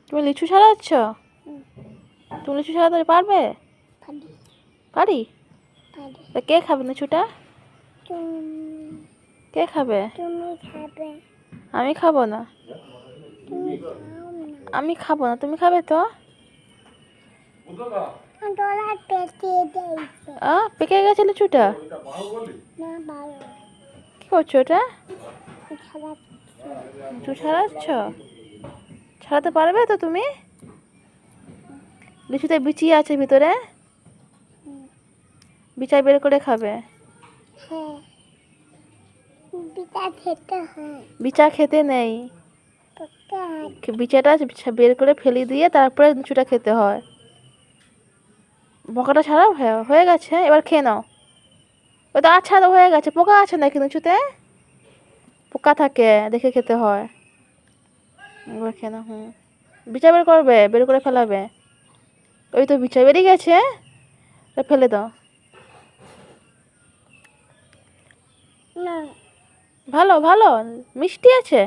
তুমি লিচু ছাড়াচ্ছ? হুম, তুমি লিচু ছাড়াতে পারবে? পারি পারি। পারি। তা কে খাবে লিচুটা? তুমি কে খাবে? তুমি খাবে। আমি খাবো না। তুমি খাও না। আমি খাবো না, তুমি খাবে তো? ডলা পেটে দিয়েছে। পেকে গেছে লিচুটা। না ভালো কি করছো ওটা? খারাপ। লিচু ছাড়াচ্ছ? ছাড়াতে পারবে তো তুমি? লিচুতে বিচি আছে ভিতরে, হুম, বিচাই বের করে খাবে। হ্যাঁ বিটা খেতে হয়। বিচা খেতে নেই, পক্কা বিচাটা বের করে ফেলে দিয়ে তারপরে লিচুটা খেতে হয়। পোকাটা ছাড়াও হয়ে গেছে, এবার খেয়ে নাও। ওই তো আচ্ছা তো হয়ে গেছে, পোকা আছে নাকি লিচুতে? পোকা থাকে, দেখে খেতে হয়। এবার খেয়ে নাও। বিচা বের করবে, বের করে ফেলাবে। ওই তো বিচা বেরিয়ে গেছে, ফেলে দাও। না ভালো ভালো, মিষ্টি আছে।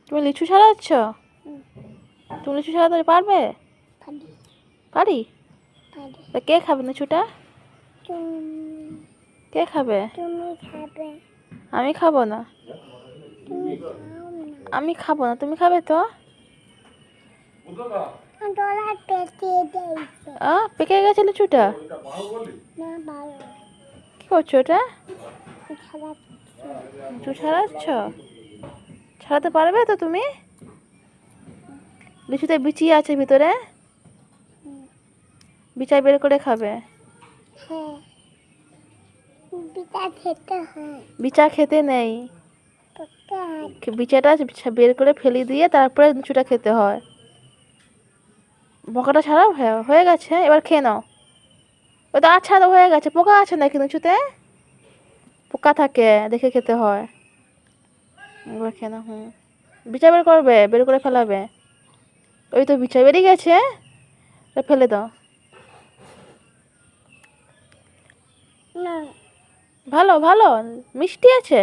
তুমি লিচু ছাড়াচ্ছ? হুম, তুমি লিচু ছাড়াতে পারবে? পারি পারি। পারি। তা কে খাবে লিচুটা? কে খাবে? তুমি খাবে। আমি খাবো না। তুমি খাও না। আমি খাবো না, তুমি খাবে তো? ডলা পেটে দিয়েছে। পেকে গেছে লিচুটা। না ভালো কি করছো ওটা? খারাপ। লিচু ছাড়াচ্ছ? ছাড়াতে পারবে তো তুমি? লিচুতে বিচি আছে ভিতরে, হুম, বিচাই বের করে খাবে। হ্যাঁ বিটা খেতে হয়। বিচা খেতে নেই, পক্কা বিচাটা বের করে ফেলে দিয়ে তারপরে লিচুটা খেতে হয়। পোকাটা ছাড়াও হয়ে গেছে, এবার খেয়ে নাও। ওই তো আচ্ছা তো হয়ে গেছে, পোকা আছে নাকি লিচুতে? পোকা থাকে, দেখে খেতে হয়। এবার খেয়ে নাও। বিচা বের করবে, বের করে ফেলাবে। ওই তো বিচা বেরিয়ে গেছে, ফেলে দাও। না ভালো ভালো, মিষ্টি আছে।